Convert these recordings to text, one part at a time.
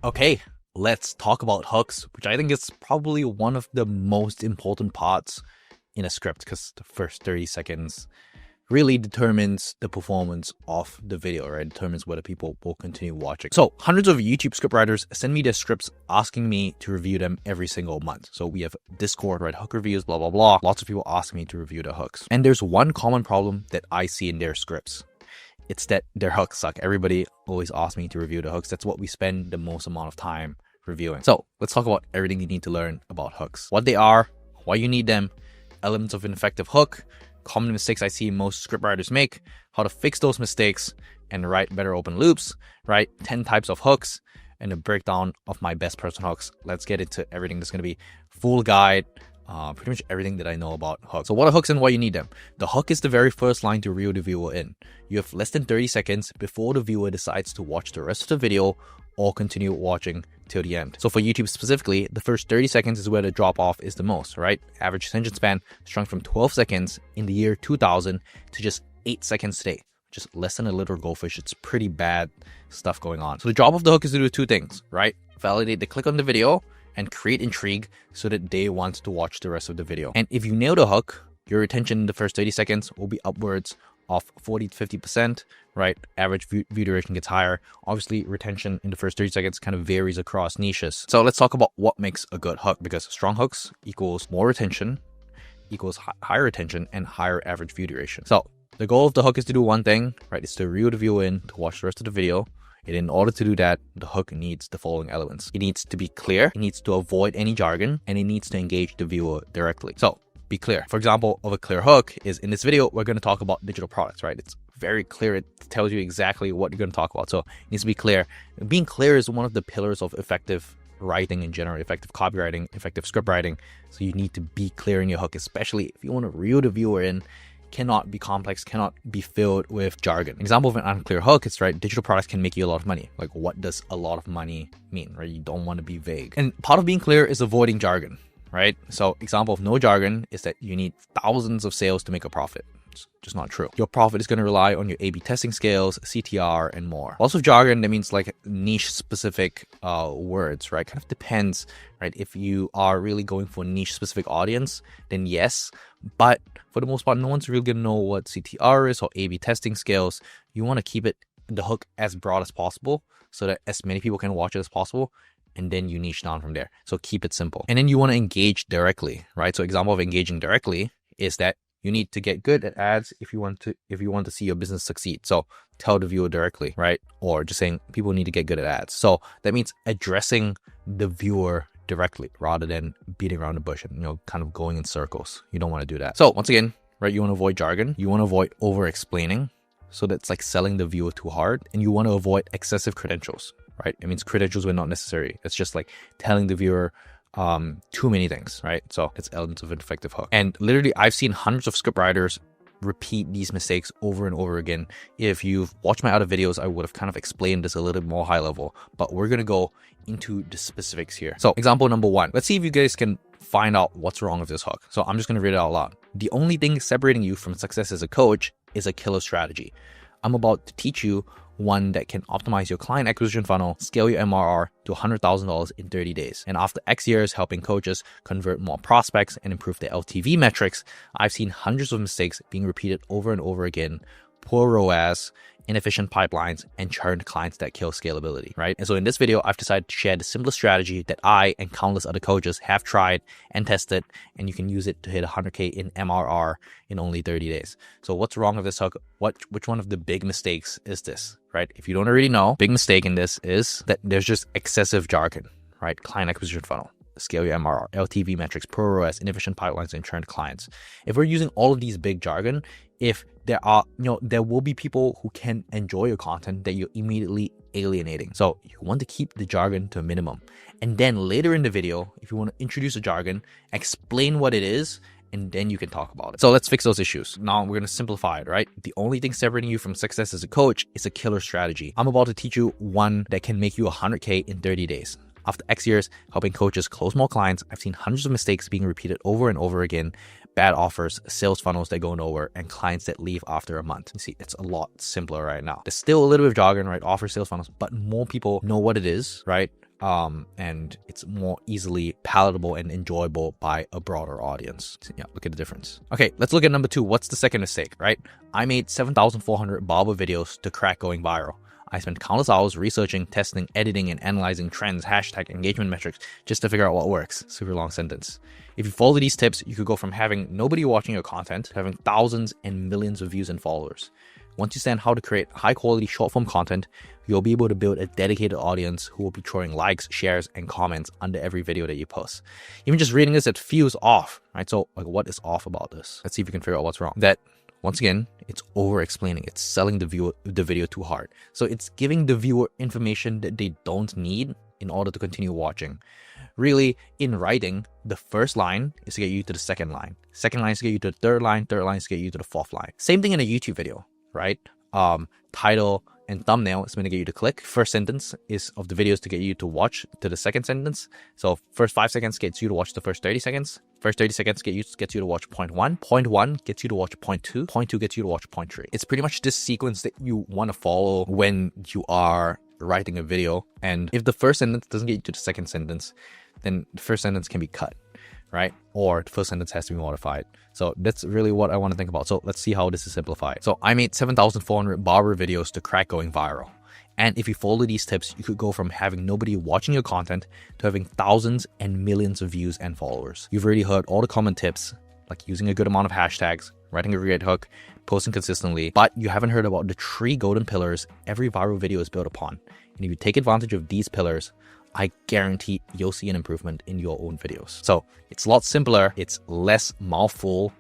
Okay, let's talk about hooks, which I think is probably one of the most important parts in a script because the first 30 seconds really determines the performance of the video, right? It determines whether people will continue watching. So hundreds of YouTube scriptwriters send me their scripts asking me to review them every single month. So we have Discord, right? Hook reviews, blah, blah, blah. Lots of people ask me to review the hooks. And there's one common problem that I see in their scripts. It's that their hooks suck. Everybody always asks me to review the hooks. That's what we spend the most amount of time reviewing. So let's talk about everything you need to learn about hooks. What they are, why you need them, elements of an effective hook, common mistakes I see most scriptwriters make, how to fix those mistakes, and write better open loops, right? 10 types of hooks, and a breakdown of my best personal hooks. Let's get into everything. There's going to be full guide, pretty much everything that I know about hooks. So what are hooks and why you need them? The hook is the very first line to reel the viewer in. You have less than 30 seconds before the viewer decides to watch the rest of the video or continue watching till the end. So for YouTube specifically, the first 30 seconds is where the drop off is the most, right? Average attention span shrunk from 12 seconds in the year 2000 to just 8 seconds today. Just less than a literal goldfish. It's pretty bad stuff going on. So the job of the hook is to do two things, right? Validate the click on the video and create intrigue so that they want to watch the rest of the video. And if you nail the hook, your retention in the first 30 seconds will be upwards of 40 to 50%, right? Average view duration gets higher. Obviously, retention in the first 30 seconds kind of varies across niches. So let's talk about what makes a good hook, because strong hooks equals more retention, equals higher retention, and higher average view duration. So the goal of the hook is to do one thing, right? It's to reel the viewer in to watch the rest of the video. And in order to do that, the hook needs the following elements. It needs to be clear, it needs to avoid any jargon, and it needs to engage the viewer directly. So be clear. For example, of a clear hook is in this video, we're going to talk about digital products, right? It's very clear. It tells you exactly what you're going to talk about. So it needs to be clear. Being clear is one of the pillars of effective writing in general, effective copywriting, effective script writing. So you need to be clear in your hook, especially if you want to reel the viewer in. Cannot be complex, cannot be filled with jargon. An example of an unclear hook is, right, digital products can make you a lot of money. Like, what does a lot of money mean, right? You don't want to be vague. And part of being clear is avoiding jargon, right? So example of no jargon is that you need thousands of sales to make a profit. It's just not true. Your profit is going to rely on your A/B testing scales, CTR, and more. Lots of jargon, that means like niche specific words, right? Kind of depends, right? If you are really going for a niche specific audience, then yes. But for the most part, no one's really going to know what CTR is or A/B testing scales. You want to keep the hook as broad as possible so that as many people can watch it as possible. And then you niche down from there. So keep it simple. And then you want to engage directly, right? So example of engaging directly is that you need to get good at ads if you want to see your business succeed. So tell the viewer directly, right? Or just saying people need to get good at ads. So that means addressing the viewer directly rather than beating around the bush and kind of going in circles. You don't want to do that. So once again, right, you want to avoid jargon. You want to avoid over explaining. So that's like selling the viewer too hard. And you want to avoid excessive credentials, right? It means credentials were not necessary. It's just like telling the viewer too many things, right? So it's elements of an effective hook. And literally, I've seen hundreds of scriptwriters repeat these mistakes over and over again. If you've watched my other videos, I would have kind of explained this a little bit more high level, but we're going to go into the specifics here. So example number one, let's see if you guys can find out what's wrong with this hook. So I'm just going to read it out loud. The only thing separating you from success as a coach is a killer strategy. I'm about to teach you one that can optimize your client acquisition funnel, scale your MRR to $100,000 in 30 days. And after X years helping coaches convert more prospects and improve their LTV metrics, I've seen hundreds of mistakes being repeated over and over again, poor ROAS, inefficient pipelines, and churned clients that kill scalability, right? And so in this video, I've decided to share the simplest strategy that I and countless other coaches have tried and tested, and you can use it to hit 100K in MRR in only 30 days. So what's wrong with this hook? Which one of the big mistakes is this, right? If you don't already know, big mistake in this is that there's just excessive jargon, right? Client acquisition funnel, scale your MRR, LTV metrics, poor ROAS, inefficient pipelines, and churned clients. If we're using all of these big jargon, if there are, there will be people who can enjoy your content that you're immediately alienating. So you want to keep the jargon to a minimum. And then later in the video, if you want to introduce a jargon, explain what it is, and then you can talk about it. So let's fix those issues. Now we're going to simplify it, right? The only thing separating you from success as a coach is a killer strategy. I'm about to teach you one that can make you 100K in 30 days. After X years helping coaches close more clients, I've seen hundreds of mistakes being repeated over and over again. Bad offers, sales funnels that go nowhere, and clients that leave after a month. You see, it's a lot simpler right now. There's still a little bit of jargon, right? Offer, sales funnels, but more people know what it is, right? and it's more easily palatable and enjoyable by a broader audience. Yeah, look at the difference. Okay, let's look at number 2. What's the second mistake, right? I made 7,400 barber videos to crack going viral. I spent countless hours researching, testing, editing, and analyzing trends, hashtag engagement metrics, just to figure out what works. Super long sentence. If you follow these tips, you could go from having nobody watching your content to having thousands and millions of views and followers. Once you understand how to create high quality short form content, you'll be able to build a dedicated audience who will be throwing likes, shares, and comments under every video that you post. Even just reading this, it feels off, right? So like, what is off about this? Let's see if we can figure out what's wrong. That, once again, it's over explaining. It's selling the video too hard. So it's giving the viewer information that they don't need in order to continue watching. Really, in writing, the first line is to get you to the second line. Second line is to get you to the third line is to get you to the fourth line. Same thing in a YouTube video, right? Title and thumbnail is going to get you to click. First sentence is of the videos to get you to watch to the second sentence. So first 5 seconds gets you to watch the first 30 seconds. First 30 seconds gets you to watch point 1. Point 1 gets you to watch point 2. Point 2 gets you to watch point 3. It's pretty much this sequence that you want to follow when you are writing a video. And if the first sentence doesn't get you to the second sentence, then the first sentence can be cut, right? Or the first sentence has to be modified. So that's really what I want to think about. So let's see how this is simplified. So I made 7,400 barber videos to crack going viral. And if you follow these tips, you could go from having nobody watching your content to having thousands and millions of views and followers. You've already heard all the common tips, like using a good amount of hashtags, writing a great hook, posting consistently, but you haven't heard about the 3 golden pillars every viral video is built upon. And if you take advantage of these pillars, I guarantee you'll see an improvement in your own videos. So it's a lot simpler, it's less mouthful,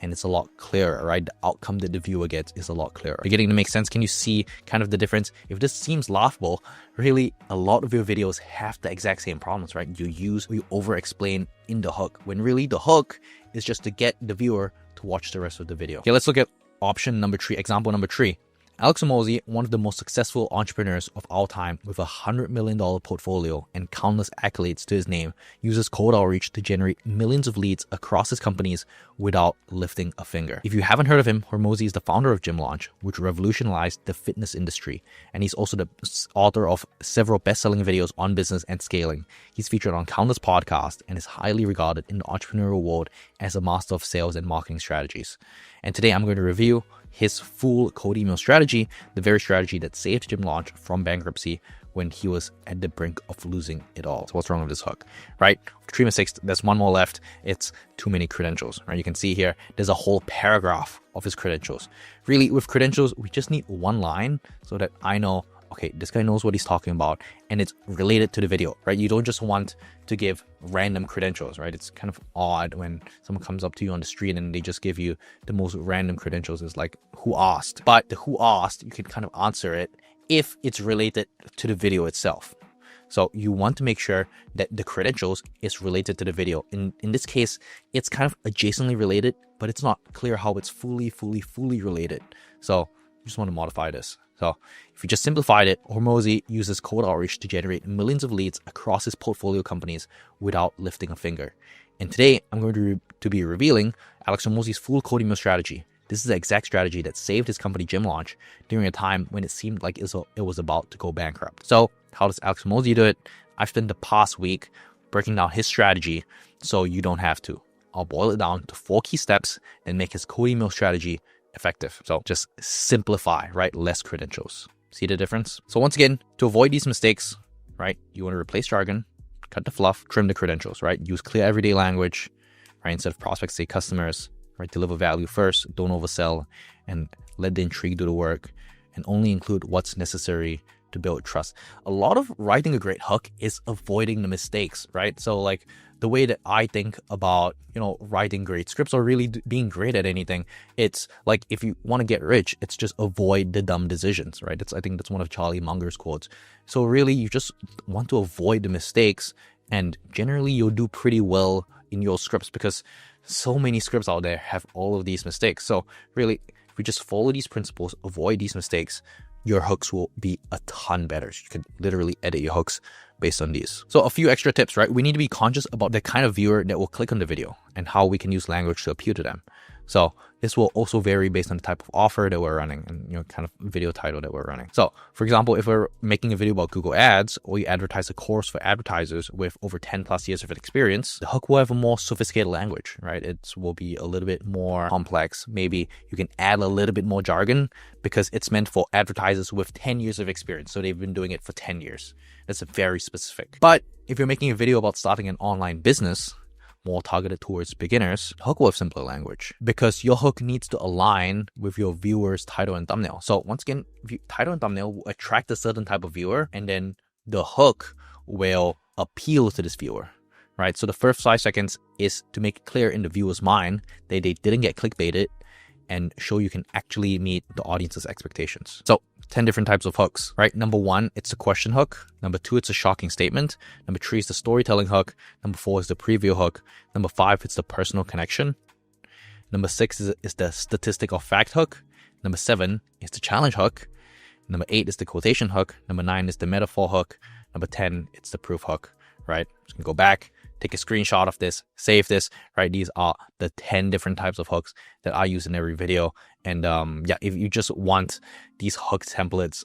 and it's a lot clearer, right? The outcome that the viewer gets is a lot clearer. Beginning to make sense? Can you see kind of the difference? If this seems laughable, really a lot of your videos have the exact same problems, right? You over-explain in the hook, when really the hook is just to get the viewer to watch the rest of the video. Okay, let's look at option number 3, example number 3. Alex Hormozi, one of the most successful entrepreneurs of all time with a $100 million portfolio and countless accolades to his name, uses cold outreach to generate millions of leads across his companies without lifting a finger. If you haven't heard of him, Hormozi is the founder of Gym Launch, which revolutionized the fitness industry. And he's also the author of several best-selling videos on business and scaling. He's featured on countless podcasts and is highly regarded in the entrepreneurial world as a master of sales and marketing strategies. And today I'm going to review his full cold email strategy, the very strategy that saved Gym Launch from bankruptcy when he was at the brink of losing it all. So what's wrong with this hook, right? 3 mistakes, there's one more left. It's too many credentials, right? You can see here, there's a whole paragraph of his credentials. Really, with credentials, we just need one line so that I know, okay, this guy knows what he's talking about and it's related to the video, right? You don't just want to give random credentials, right? It's kind of odd when someone comes up to you on the street and they just give you the most random credentials. It's like, who asked? But the who asked, you can kind of answer it if it's related to the video itself. So you want to make sure that the credentials is related to the video. In this case, it's kind of adjacently related, but it's not clear how it's fully related. So you just want to modify this. So if you just simplified it, Hormozi uses cold outreach to generate millions of leads across his portfolio companies without lifting a finger. And today I'm going to be revealing Alex Hormozi's full cold email strategy. This is the exact strategy that saved his company Gym Launch during a time when it seemed like it was about to go bankrupt. So how does Alex Hormozi do it? I've spent the past week breaking down his strategy so you don't have to. I'll boil it down to 4 key steps and make his cold email strategy effective. So just simplify, right? Less credentials. See the difference? So once again, to avoid these mistakes, right? You want to replace jargon, cut the fluff, trim the credentials, right? Use clear everyday language, right? Instead of prospects, say customers, right? Deliver value first, don't oversell, and let the intrigue do the work, and only include what's necessary to build trust. A lot of writing a great hook is avoiding the mistakes, right? So like the way that I think about, writing great scripts or really being great at anything, it's like if you want to get rich, it's just avoid the dumb decisions, right? I think that's one of Charlie Munger's quotes. So really you just want to avoid the mistakes, and generally you'll do pretty well in your scripts because so many scripts out there have all of these mistakes. So really, if we just follow these principles, avoid these mistakes, your hooks will be a ton better. You can literally edit your hooks based on these. So a few extra tips, right? We need to be conscious about the kind of viewer that will click on the video and how we can use language to appeal to them. So this will also vary based on the type of offer that we're running and kind of video title that we're running. So for example, if we're making a video about Google Ads, or you advertise a course for advertisers with over 10 plus years of experience, the hook will have a more sophisticated language, right? It will be a little bit more complex. Maybe you can add a little bit more jargon because it's meant for advertisers with 10 years of experience. So they've been doing it for 10 years. That's very specific. But if you're making a video about starting an online business, more targeted towards beginners, hook will have simpler language because your hook needs to align with your viewer's title and thumbnail. So once again, title and thumbnail will attract a certain type of viewer, and then the hook will appeal to this viewer, right? So the first 5 seconds is to make it clear in the viewer's mind that they didn't get clickbaited and show you can actually meet the audience's expectations. So 10 different types of hooks, right? Number 1, it's a question hook. Number 2, it's a shocking statement. Number 3 is the storytelling hook. Number 4 is the preview hook. Number 5, it's the personal connection. Number 6 is the statistic or fact hook. Number 7 is the challenge hook. Number 8 is the quotation hook. Number 9 is the metaphor hook. Number 10, it's the proof hook, right? Just gonna go back, take a screenshot of this, save this, right? These are the 10 different types of hooks that I use in every video. And yeah, if you just want these hook templates,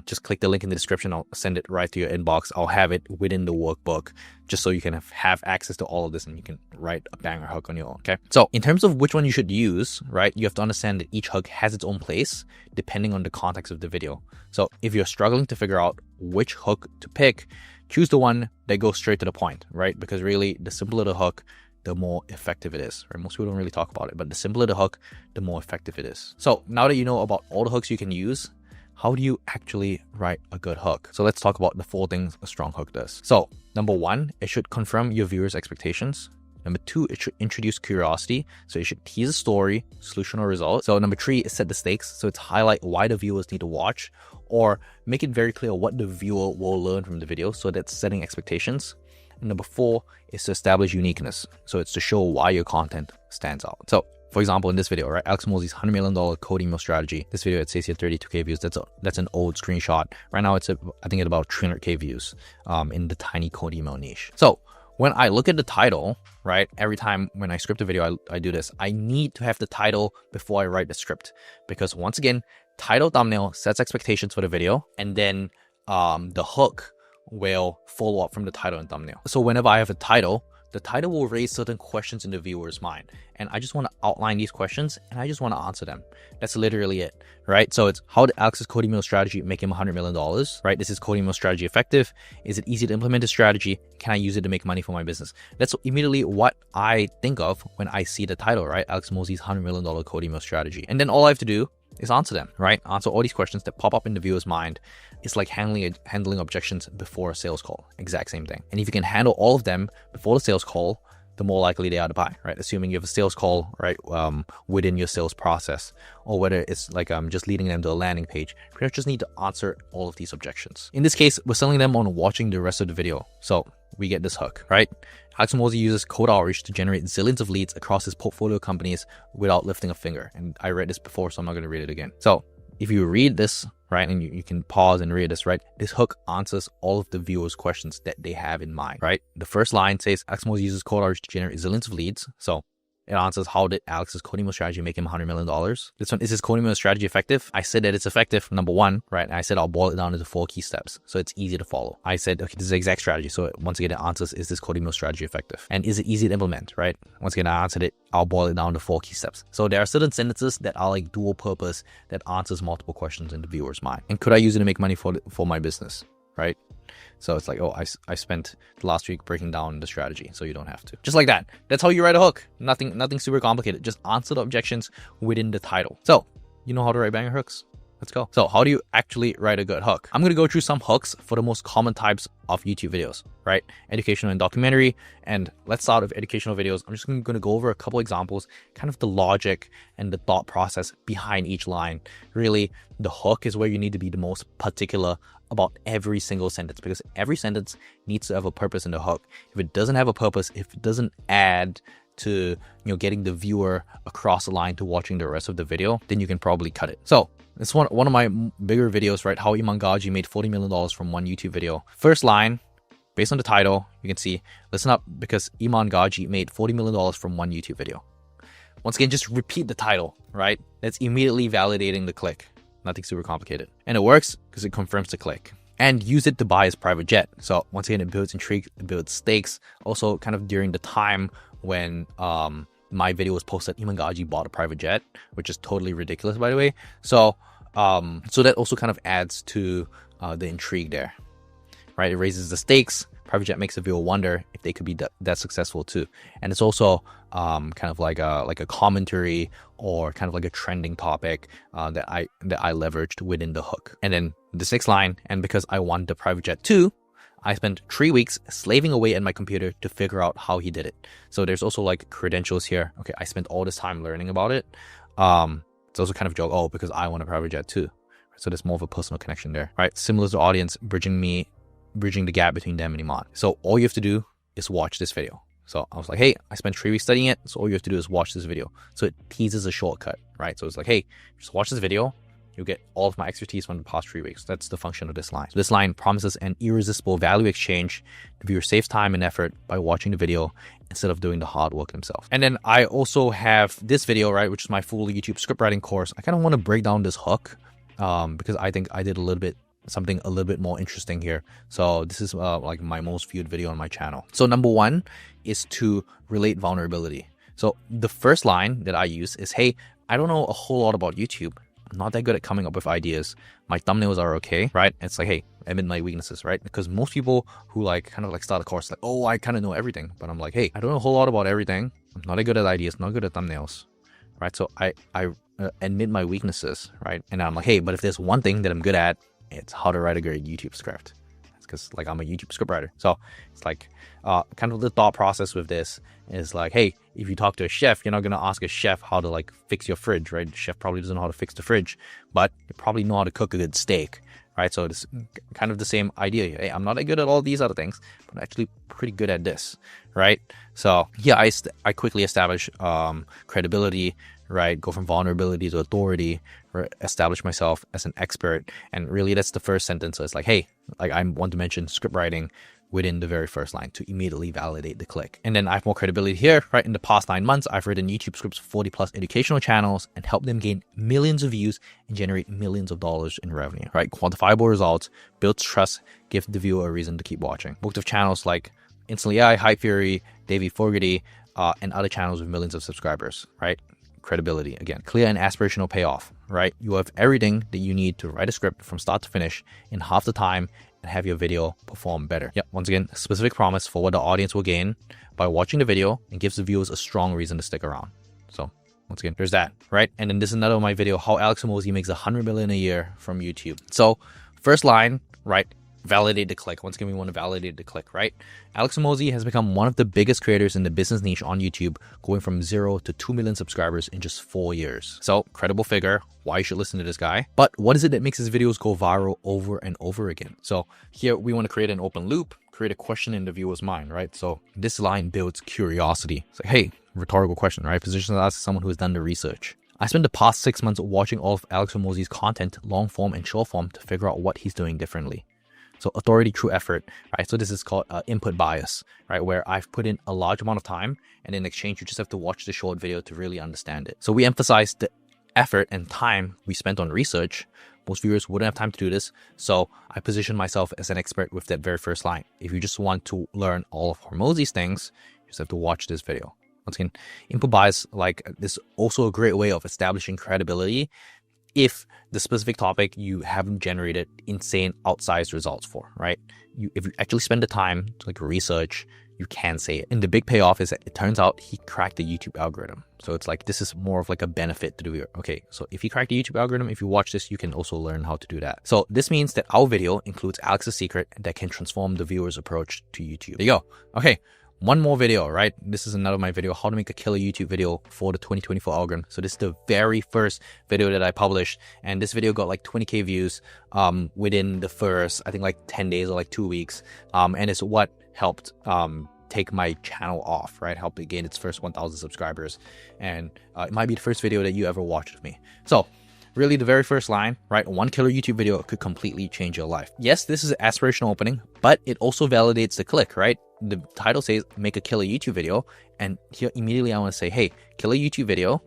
just click the link in the description. I'll send it right to your inbox. I'll have it within the workbook just so you can have access to all of this and you can write a banger hook on your own, okay? So in terms of which one you should use, right, you have to understand that each hook has its own place depending on the context of the video. So if you're struggling to figure out which hook to pick, choose the one that goes straight to the point, right? Because really, the simpler the hook, the more effective it is, right? Most people don't really talk about it, but the simpler the hook, the more effective it is. So now that you know about all the hooks you can use, how do you actually write a good hook? So let's talk about the 4 things a strong hook does. So number 1, it should confirm your viewers' expectations. Number 2, it should introduce curiosity. So it should tease a story, solution, or result. So number 3 is set the stakes. So it's highlight why the viewers need to watch, or make it very clear what the viewer will learn from the video. So that's setting expectations. And number 4 is to establish uniqueness. So it's to show why your content stands out. So for example, in this video, right, Alex Hormozi's $100 million code email strategy. This video, it says here 32K views. That's an old screenshot. Right now, it's I think at about 300K views in the tiny code email niche. So when I look at the title, right, every time when I script a video, I do this. I need to have the title before I write the script, because once again, title, thumbnail sets expectations for the video, and then the hook will follow up from the title and thumbnail. So whenever I have a title, the title will raise certain questions in the viewer's mind. And I just want to outline these questions and I just want to answer them. That's literally it, right? So it's, how did Alex's code email strategy make him $100 million, right? Is his code email strategy effective? Is it easy to implement the strategy? Can I use it to make money for my business? That's immediately what I think of when I see the title, right? Alex Hormozi's $100 million code email strategy. And then all I have to do is answer them, right? Answer all these questions that pop up in the viewer's mind. It's like handling objections before a sales call. Exact same thing. And if you can handle all of them before the sales call, the more likely they are to buy, right? Assuming you have a sales call, right, within your sales process, or whether it's like just leading them to a landing page. You just need to answer all of these objections. In this case, we're selling them on watching the rest of the video. So we get this hook, right? Alex Hormozi uses cold outreach to generate zillions of leads across his portfolio companies without lifting a finger. And I read this before, so I'm not going to read it again. So if you read this, right, and you can pause and read this, right, this hook answers all of the viewers' questions that they have in mind, right? The first line says, Alex Hormozi uses cold outreach to generate zillions of leads. So it answers, how did Alex's code email strategy make him $100 million? This one, is his code email strategy effective? I said that it's effective, number 1, right? And I said I'll boil it down into 4 key steps, so it's easy to follow. I said, okay, this is the exact strategy. So once again, it answers, is this code email strategy effective? And is it easy to implement, right? Once again, I answered it, I'll boil it down to 4 key steps. So there are certain sentences that are like dual purpose that answers multiple questions in the viewer's mind. And could I use it to make money for my business, right? So it's like, oh, I spent the last week breaking down the strategy, so you don't have to. Just like that. That's how you write a hook. Nothing super complicated. Just answer the objections within the title. So you know how to write banger hooks? Let's go. So how do you actually write a good hook? I'm going to go through some hooks for the most common types of YouTube videos, right? Educational and documentary. And let's start with educational videos. I'm just going to go over a couple examples, kind of the logic and the thought process behind each line. Really, the hook is where you need to be the most particular about every single sentence, because every sentence needs to have a purpose in the hook. If it doesn't have a purpose, if it doesn't add to, getting the viewer across the line to watching the rest of the video, then you can probably cut it. So it's one of my bigger videos, right? How Iman Gaji made $40 million from one YouTube video. First line, based on the title, you can see, listen up, because Iman Gaji made $40 million from one YouTube video. Once again, just repeat the title, right? That's immediately validating the click. Nothing super complicated. And it works because it confirms the click. And use it to buy his private jet. So once again, it builds intrigue, it builds stakes. Also, kind of during the time when my video was posted, Imangaji bought a private jet, which is totally ridiculous, by the way. So that also kind of adds to the intrigue there, right? It raises the stakes. Private jet makes the viewer wonder if they could be that successful too. And it's also kind of like a commentary or kind of like a trending topic that I leveraged within the hook. And then the 6th line, and because I wanted the private jet too, I spent 3 weeks slaving away at my computer to figure out how he did it. So there's also like credentials here. Okay, I spent all this time learning about it. It's also kind of a joke, oh, because I want a private jet too. So there's more of a personal connection there, right? Similar to the audience, bridging the gap between them and Iman. So all you have to do is watch this video. So I was like, hey, I spent 3 weeks studying it. So all you have to do is watch this video. So it teases a shortcut, right? So it's like, hey, just watch this video. You'll get all of my expertise from the past 3 weeks. That's the function of this line. So this line promises an irresistible value exchange. The viewer saves time and effort by watching the video instead of doing the hard work themselves. And then I also have this video, right, which is my full YouTube script writing course. I kind of want to break down this hook because I think I did something a little bit more interesting here. So this is like my most viewed video on my channel. So number 1 is to relate vulnerability. So the first line that I use is, hey, I don't know a whole lot about YouTube. I'm not that good at coming up with ideas. My thumbnails are okay, right? It's like, hey, admit my weaknesses, right? Because most people who like kind of like start a course like, oh, I kind of know everything. But I'm like, hey, I don't know a whole lot about everything. I'm not that good at ideas, not good at thumbnails, right? So I admit my weaknesses, right? And I'm like, hey, but if there's one thing that I'm good at, it's how to write a great YouTube script. It's because like I'm a YouTube script writer. So it's like kind of the thought process with this is like, hey, if you talk to a chef, you're not going to ask a chef how to like fix your fridge, right? The chef probably doesn't know how to fix the fridge, but you probably know how to cook a good steak, right? So it's kind of the same idea here. Hey, I'm not that good at all these other things, but I'm actually pretty good at this, right? So yeah, I quickly establish credibility, right? Go from vulnerability to authority, establish myself as an expert. And really that's the first sentence. So it's like, hey, like I want to mention script writing within the very first line to immediately validate the click. And then I have more credibility here, right? In the past 9 months, I've written YouTube scripts for 40 plus educational channels and helped them gain millions of views and generate millions of dollars in revenue, right? Quantifiable results, builds trust, give the viewer a reason to keep watching. Booked with channels like Instantly AI, Hype Fury, Davey Fogarty, and other channels with millions of subscribers, right? Credibility, again, clear and aspirational payoff, right? You have everything that you need to write a script from start to finish in half the time and have your video perform better. Yep, once again, a specific promise for what the audience will gain by watching the video and gives the viewers a strong reason to stick around. So once again, there's that, right? And then this is another of my video, how Alex Hormozi makes $100 million a year from YouTube. So first line, right? Validate the click. Once again, we want to validate the click, right? Alex Hormozi has become one of the biggest creators in the business niche on YouTube, going from 0 to 2 million subscribers in just 4 years. So credible figure, why you should listen to this guy. But what is it that makes his videos go viral over and over again? So here we want to create an open loop, create a question in the viewer's mind, right? So this line builds curiosity. It's like, hey, rhetorical question, right? Positions us as someone who has done the research. I spent the past 6 months watching all of Alex Hormozi's content, long form and short form, to figure out what he's doing differently. So authority through effort, right? So this is called input bias, right? Where I've put in a large amount of time and in exchange, you just have to watch the short video to really understand it. So we emphasize the effort and time we spent on research. Most viewers wouldn't have time to do this. So I position myself as an expert with that very first line. If you just want to learn all of Hormozi's things, you just have to watch this video. Once again, input bias, like, this is also a great way of establishing credibility if the specific topic you haven't generated insane outsized results for, right? If you actually spend the time to like research, you can say it. And the big payoff is that it turns out he cracked the YouTube algorithm. So it's like, this is more of like a benefit to the viewer. Okay, so if he cracked the YouTube algorithm, if you watch this, you can also learn how to do that. So this means that our video includes Alex's secret that can transform the viewer's approach to YouTube. There you go. Okay. One more video, right? This is another of my video, how to make a killer YouTube video for the 2024 algorithm. So this is the very first video that I published, and this video got like 20K views within the first, I think like 10 days or like 2 weeks. And it's what helped take my channel off, right? Helped it gain its first 1,000 subscribers. And it might be the first video that you ever watched of me. So really the very first line, right? One killer YouTube video could completely change your life. Yes, this is an aspirational opening, but it also validates the click, right? the title says make a killer YouTube video, and here immediately I want to say, hey, killer YouTube video.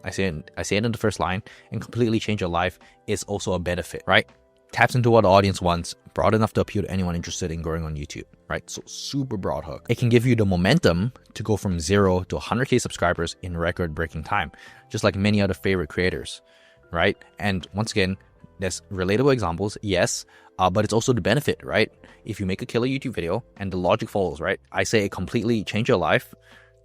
I say it in the first line, and completely change your life is also a benefit, right? Taps into what the audience wants, broad enough to appeal to anyone interested in growing on YouTube, right? So super broad hook. It can give you the momentum to go from 0 to 100K subscribers in record-breaking time, just like many other favorite creators, right? And once again, there's relatable examples, yes, but it's also the benefit, right? If you make a killer YouTube video and the logic follows, right? I say it completely change your life.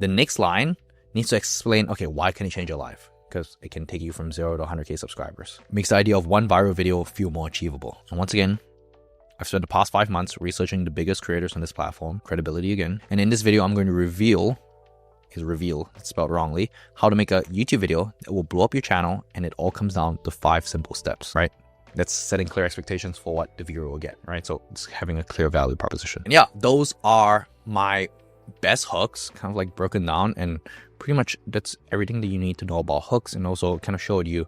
The next line needs to explain, okay, why can it change your life? Because it can take you from 0 to 100K subscribers. Makes the idea of one viral video feel more achievable. And once again, I've spent the past 5 months researching the biggest creators on this platform, credibility again. And in this video, I'm going to reveal, it's spelled wrongly, how to make a YouTube video that will blow up your channel. And it all comes down to 5 simple steps, right? That's setting clear expectations for what the viewer will get, right? So it's having a clear value proposition. And yeah, those are my best hooks, kind of like broken down, and pretty much that's everything that you need to know about hooks, and also kind of showed you,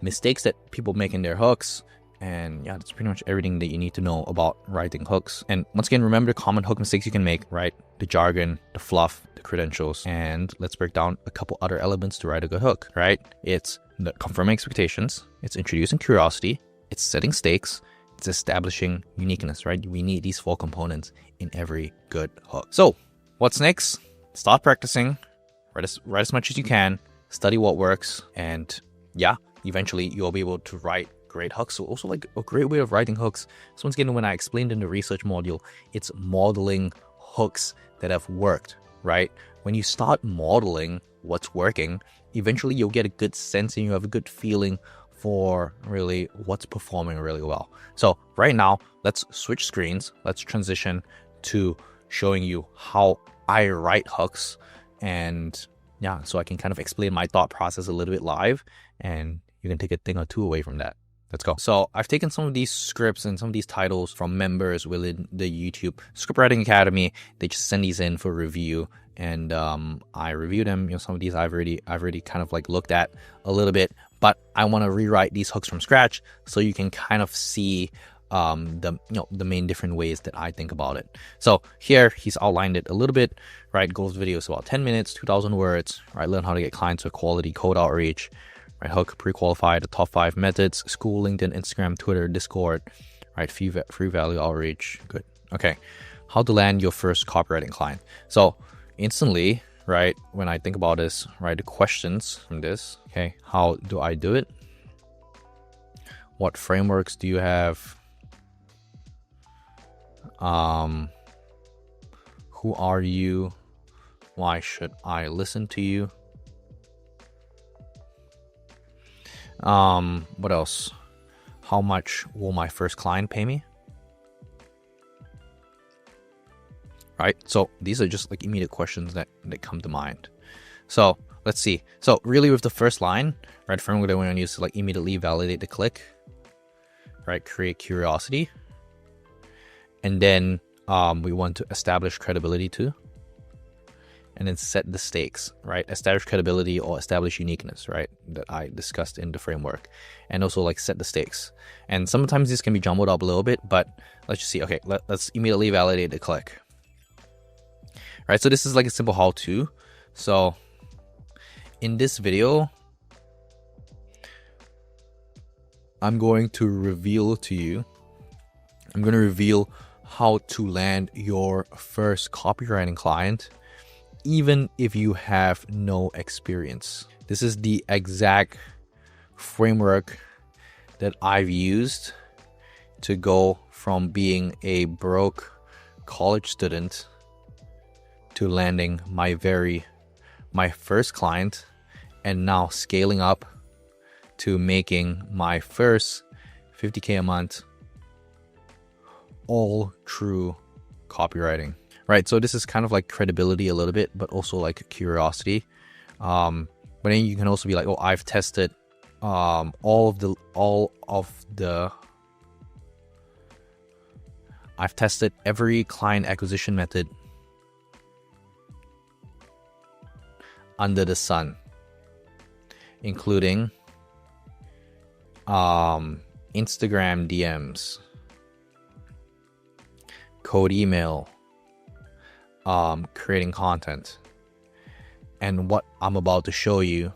mistakes that people make in their hooks. And yeah, that's pretty much everything that you need to know about writing hooks. And once again, remember the common hook mistakes you can make, right? The jargon, the fluff, the credentials. And let's break down a couple other elements to write a good hook, right? It's the confirming expectations, it's introducing curiosity, it's setting stakes, it's establishing uniqueness, right? We need these 4 components in every good hook. So what's next? Start practicing, write as much as you can, study what works, and yeah, eventually you'll be able to write great hooks. So also like a great way of writing hooks. So once again, when I explained in the research module, it's modeling hooks that have worked, right? When you start modeling what's working, eventually you'll get a good sense and you have a good feeling for really what's performing really well. So right now, let's switch screens. Let's transition to showing you how I write hooks, and yeah, so I can kind of explain my thought process a little bit live, and you can take a thing or two away from that. Let's go. So I've taken some of these scripts and some of these titles from members within the YouTube Scriptwriting Academy. They just send these in for review, and I review them. Some of these I've already kind of like looked at a little bit, but I want to rewrite these hooks from scratch so you can kind of see the main different ways that I think about it. So here he's outlined it a little bit, right? Goals video is about 10 minutes, 2,000 words, right? Learn how to get clients with quality code outreach, right? Hook, pre-qualify, the top 5 methods, school, LinkedIn, Instagram, Twitter, Discord, right? Free value outreach. Good. Okay. How to land your first copywriting client. So instantly, right, when I think about this, right, the questions from this, okay, how do I do it? What frameworks do you have? Who are you? Why should I listen to you? What else? How much will my first client pay me? Right? So these are just like immediate questions that come to mind. So let's see. So really with the first line, right, framework that we want to use to like immediately validate the click, right? Create curiosity. And then we want to establish credibility too. And then set the stakes, right? Establish credibility or establish uniqueness, right? That I discussed in the framework. And also like set the stakes. And sometimes this can be jumbled up a little bit, but let's just see. Okay, let's immediately validate the click. Right, so this is like a simple how-to. So in this video, I'm going to reveal how to land your first copywriting client, even if you have no experience. This is the exact framework that I've used to go from being a broke college student to landing my first client, and now scaling up to making my first 50K a month, all through copywriting. Right, so this is kind of like credibility a little bit, but also like curiosity. But then you can also be like, oh, I've tested I've tested every client acquisition method under the sun, including Instagram DMs, cold email, creating content. And what I'm about to show you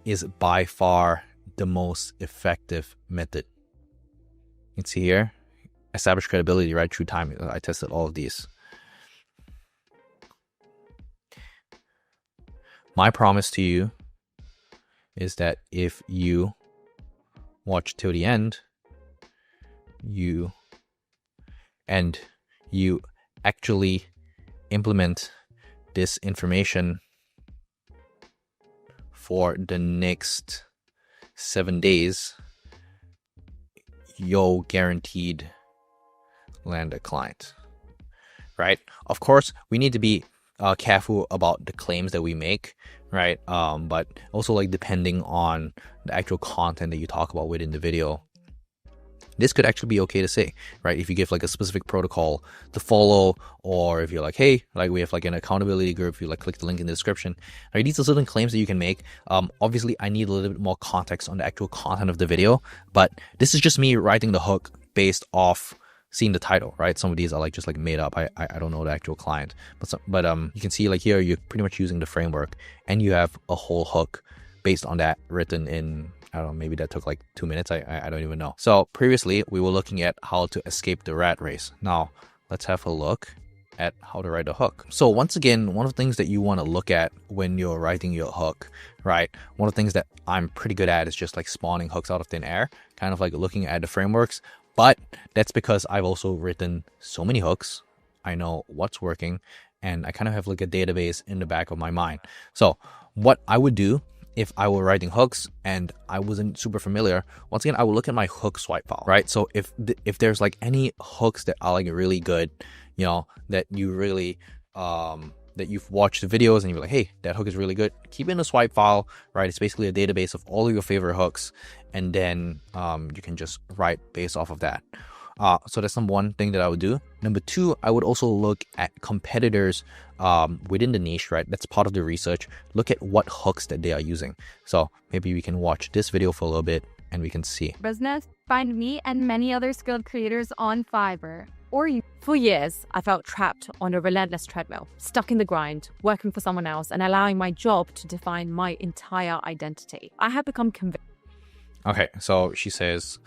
is by far the most effective method. You can see here, establish credibility, right? True time. I tested all of these. My promise to you is that if you watch till the end, you actually implement this information for the next 7 days, you'll guaranteed land a client, right? Of course, we need to be careful about the claims that we make, right? But also, like, depending on the actual content that you talk about within the video, this could actually be okay to say, right? If you give like a specific protocol to follow, or if you're like, hey, like we have like an accountability group, if you like click the link in the description, right? These are certain claims that you can make. Obviously I need a little bit more context on the actual content of the video, but this is just me writing the hook based off seeing the title, right? Some of these are like just like made up. I don't know the actual client, but you can see like here, you're pretty much using the framework and you have a whole hook based on that written in, I don't know, maybe that took like 2 minutes. I don't even know. So previously we were looking at how to escape the rat race. Now let's have a look at how to write a hook. So once again, one of the things that you want to look at when you're writing your hook, right? One of the things that I'm pretty good at is just like spawning hooks out of thin air, kind of like looking at the frameworks. But that's because I've also written so many hooks. I know what's working and I kind of have like a database in the back of my mind. So what I would do if I were writing hooks and I wasn't super familiar, once again, I will look at my hook swipe file, right? So if there's like any hooks that are like really good, you know, that you really, that you've watched the videos and you're like, hey, that hook is really good, keep it in a swipe file, right? It's basically a database of all of your favorite hooks. And then you can just write based off of that. So that's number one thing that I would do. Number two, I would also look at competitors within the niche, right? That's part of the research. Look at what hooks that they are using. So maybe we can watch this video for a little bit and we can see. Business, find me and many other skilled creators on Fiverr. Or you. For years, I felt trapped on a relentless treadmill, stuck in the grind, working for someone else and allowing my job to define my entire identity. I have become convinced. Okay, so she says,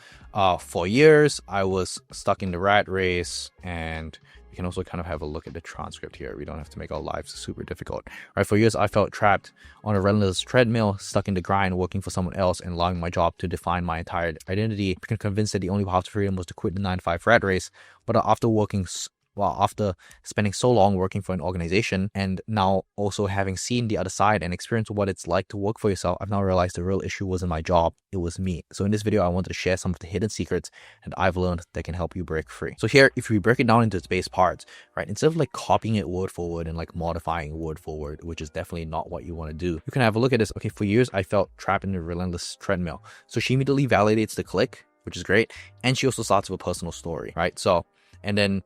for years, I was stuck in the rat race, and we can also kind of have a look at the transcript here. We don't have to make our lives super difficult. Right, for years, I felt trapped on a relentless treadmill, stuck in the grind, working for someone else, and allowing my job to define my entire identity. I became convinced that the only path to freedom was to quit the 9-to-5 rat race, but after spending so long working for an organization and now also having seen the other side and experienced what it's like to work for yourself, I've now realized the real issue wasn't my job, it was me. So in this video, I wanted to share some of the hidden secrets that I've learned that can help you break free. So here, if we break it down into its base parts, right, instead of like copying it word for word and like modifying word for word, which is definitely not what you want to do, you can have a look at this. Okay, for years, I felt trapped in a relentless treadmill. So she immediately validates the click, which is great. And she also starts with a personal story, right? So, and then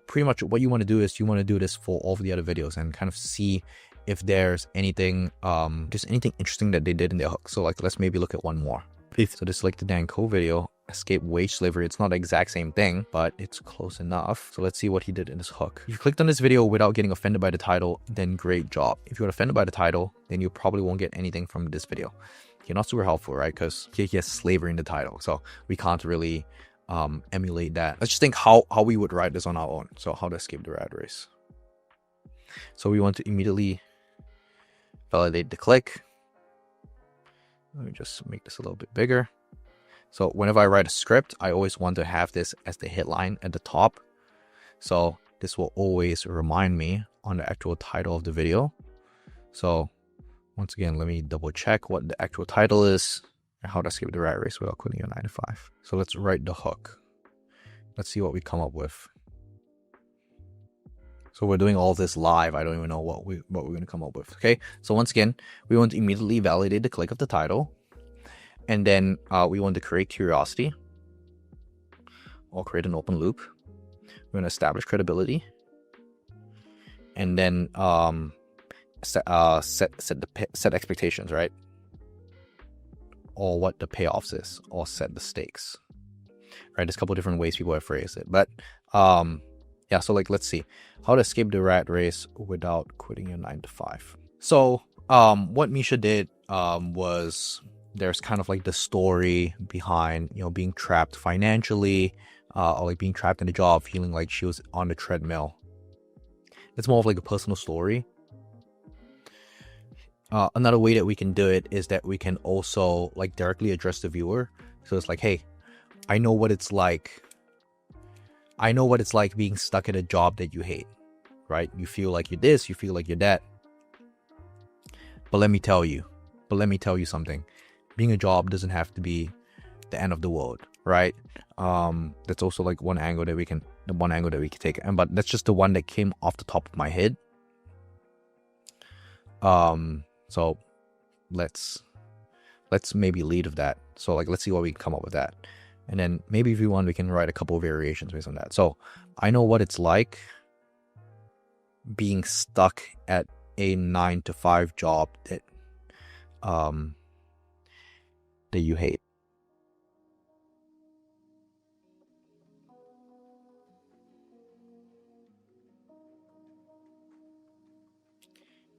pretty much what you want to do is you want to do this for all of the other videos and kind of see if there's anything, just anything interesting that they did in their hook. So like, let's maybe look at one more. So this is like the Dan Cole video, escape wage slavery. It's not the exact same thing, but it's close enough. So let's see what he did in his hook. If you clicked on this video without getting offended by the title, then great job. If you got offended by the title, then you probably won't get anything from this video. You're not super helpful, right? Because he has slavery in the title. So we can't really emulate that. Let's just think how we would write this on our own. So how to escape the rat race. So we want to immediately validate the click. Let me just make this a little bit bigger. So whenever I write a script, I always want to have this as the headline at the top. So this will always remind me on the actual title of the video. So once again, let me double check what the actual title is. How to escape the rat race without quitting your 9-to-5. So let's write the hook. Let's see what we come up with. So we're doing all this live. I don't even know what we're going to come up with. Okay. So once again, we want to immediately validate the click of the title. And then we want to create curiosity or create an open loop. We're going to establish credibility. And then set expectations, right? Or what the payoffs is, or set the stakes, right? There's a couple different ways people have phrased it, but Yeah, so like, let's see. How to escape the rat race without quitting your 9 to 5. So, what Misha did was, there's kind of like the story behind, you know, being trapped financially, or like being trapped in a job, feeling like she was on the treadmill. It's more of like a personal story. Another way that we can do it is that we can also like directly address the viewer. So it's like, hey, I know what it's like. I know what it's like being stuck at a job that you hate, right? You feel like you're this, you feel like you're that. But let me tell you something. Being a job doesn't have to be the end of the world, right? That's also like one angle that we can take. But that's just the one that came off the top of my head. So let's maybe lead with that. So like, let's see what we can come up with that. And then maybe if you want, we can write a couple of variations based on that. So I know what it's like being stuck at a 9 to 5 job that you hate.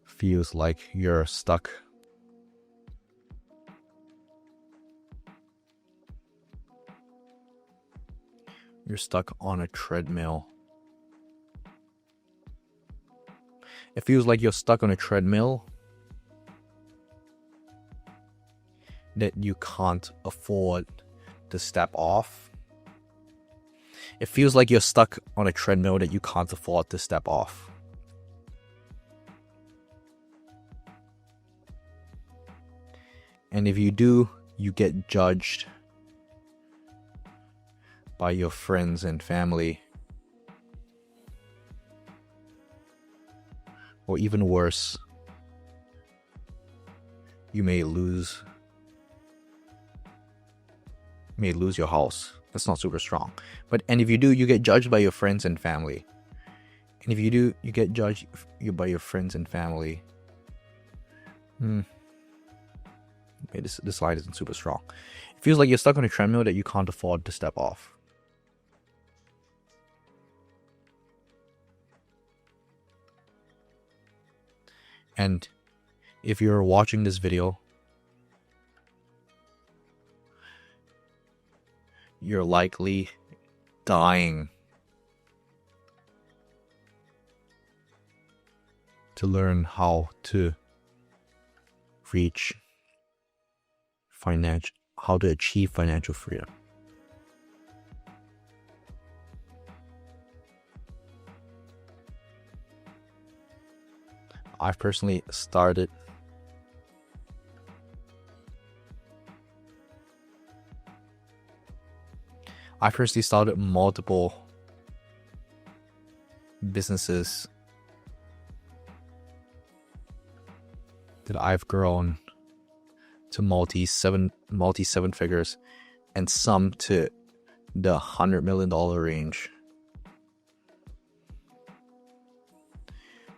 Feels like you're stuck. You're stuck on a treadmill. It feels like you're stuck on a treadmill that you can't afford to step off. It feels like you're stuck on a treadmill that you can't afford to step off. And if you do, you get judged by your friends and family. Or even worse, you may lose your house. That's not super strong. And if you do, you get judged by your friends and family. And if you do, you get judged by your friends and family. Okay, this slide isn't super strong. It feels like you're stuck on a treadmill that you can't afford to step off. And if you're watching this video, you're likely dying to learn how to achieve financial freedom. I've personally started multiple businesses that I've grown to multi seven figures, and some to the $100 million range.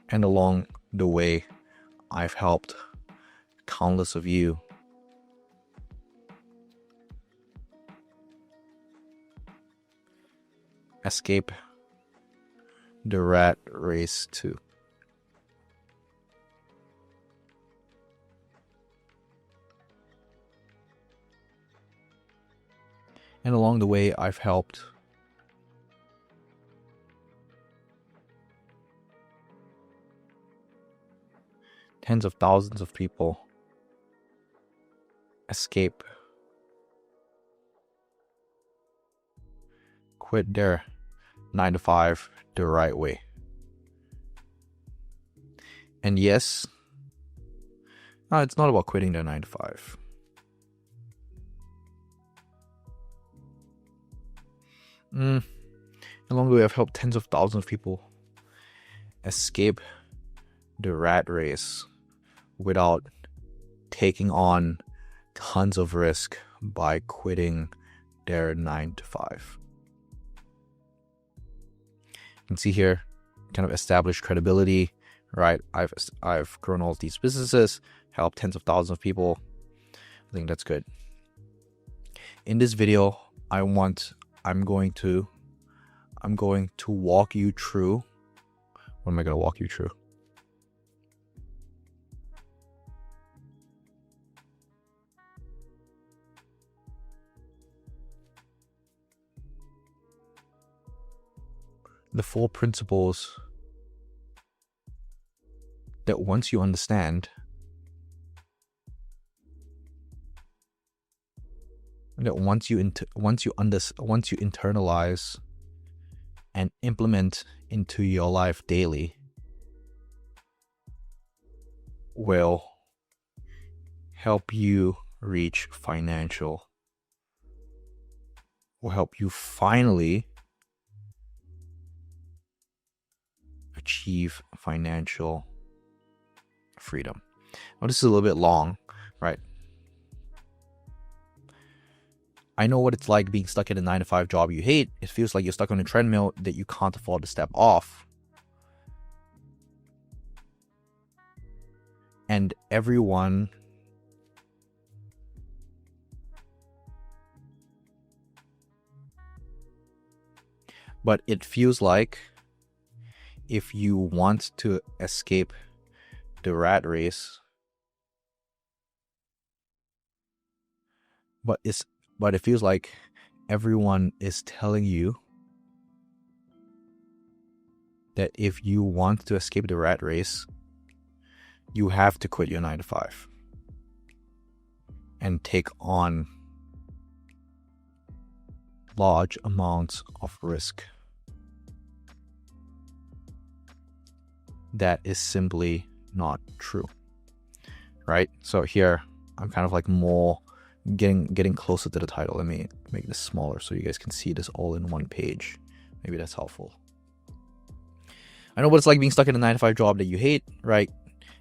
And along the way, I've helped countless of you escape the rat race too. And along the way, I've helped tens of thousands of people quit their 9 to 5 the right way. And yes, it's not about quitting their 9 to 5. Along the way, I've helped tens of thousands of people escape the rat race without taking on tons of risk by quitting their 9 to 5. You can see here, kind of established credibility, right? I've grown all these businesses, helped tens of thousands of people. I think that's good. In this video, I'm going to I'm going to walk you through. What am I going to walk you through? The 4 principles that once you understand, that once you internalize and implement into your life daily, will help you reach financial, will help you finally achieve financial freedom. Now, this is a little bit long, right? I know what it's like being stuck in a 9-to-5 job you hate. It feels like you're stuck on a treadmill that you can't afford to step off. And everyone but it feels like if you want to escape the rat race, but it feels like everyone is telling you that if you want to escape the rat race, you have to quit your 9-to-5 and take on large amounts of risk. That is simply not true, right? So here I'm kind of like more getting closer to the title. Let me make this smaller so you guys can see this all in one page. Maybe that's helpful. I know what it's like being stuck in a 9-to-5 job that you hate, right?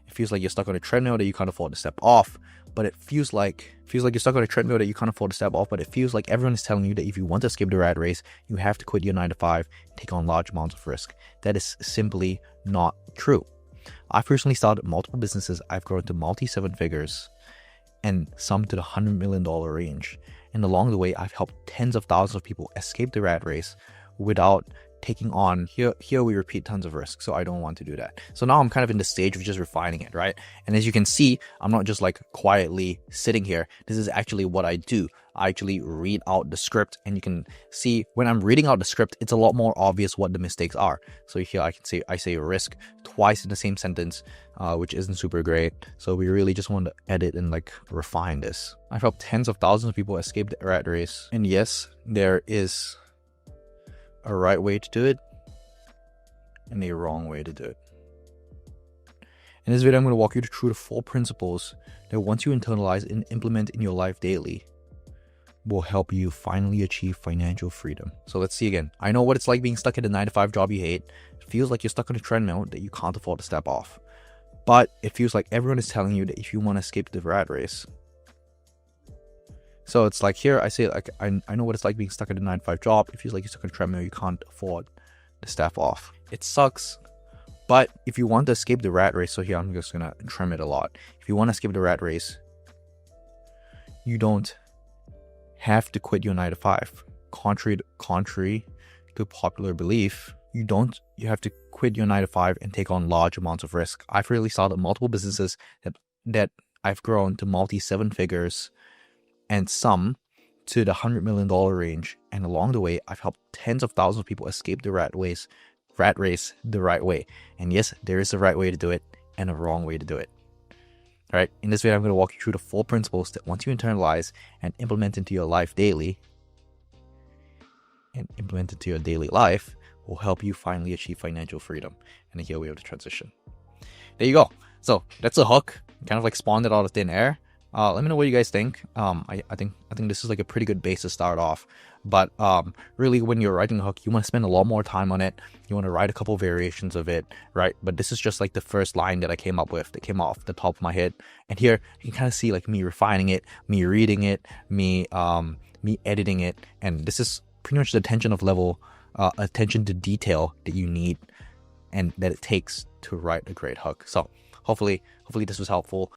It feels like you're stuck on a treadmill that you can't afford to step off, but it feels like you're stuck on a treadmill that you can't afford to step off, but it feels like everyone is telling you that if you want to escape the rat race, you have to quit your 9-to-5 and take on large amounts of risk. That is simply not true. I've personally started multiple businesses. I've grown to multi-7 figures and some to the $100 million range. And along the way, I've helped tens of thousands of people escape the rat race without taking on, here we repeat, tons of risk. So I don't want to do that. So now I'm kind of in the stage of just refining it, right? And as you can see, I'm not just like quietly sitting here. This is actually what I do. I actually read out the script, and you can see when I'm reading out the script, it's a lot more obvious what the mistakes are. So here I say risk twice in the same sentence, which isn't super great. So we really just want to edit and like refine this. I've helped tens of thousands of people escape the rat race. And yes, there is a right way to do it and a wrong way to do it. In this video, I'm going to walk you through the 4 principles that once you internalize and implement in your life daily, will help you finally achieve financial freedom. So let's see again. I know what it's like being stuck in a 9-to-5 job you hate. It feels like you're stuck on a treadmill that you can't afford to step off. But it feels like everyone is telling you that if you want to escape the rat race. So it's like here I say, like, I know what it's like being stuck in a 9-to-5 job. It feels like you're stuck on a treadmill you can't afford to step off. It sucks. But if you want to escape the rat race, so here I'm just gonna trim it a lot. If you want to escape the rat race, you don't have to quit your 9-to-5. Contrary to popular belief, you have to quit your 9-to-5 and take on large amounts of risk. I've really started multiple businesses that I've grown to multi-7 figures and some to the $100 million range. And along the way, I've helped tens of thousands of people escape the rat race the right way. And yes, there is a right way to do it and a wrong way to do it. All right, in this video, I'm going to walk you through the 4 principles that once you internalize and implement into your life daily, will help you finally achieve financial freedom. And here we have the transition. There you go. So that's a hook. Kind of like spawned it out of thin air. Let me know what you guys think. I think this is like a pretty good base to start off. But really, when you're writing a hook, you want to spend a lot more time on it. You want to write a couple variations of it, right? But this is just like the first line that I came up with, that came off the top of my head. And here you can kind of see like me refining it, me reading it, me editing it, and this is pretty much the attention to detail that you need and that it takes to write a great hook. So hopefully this was helpful.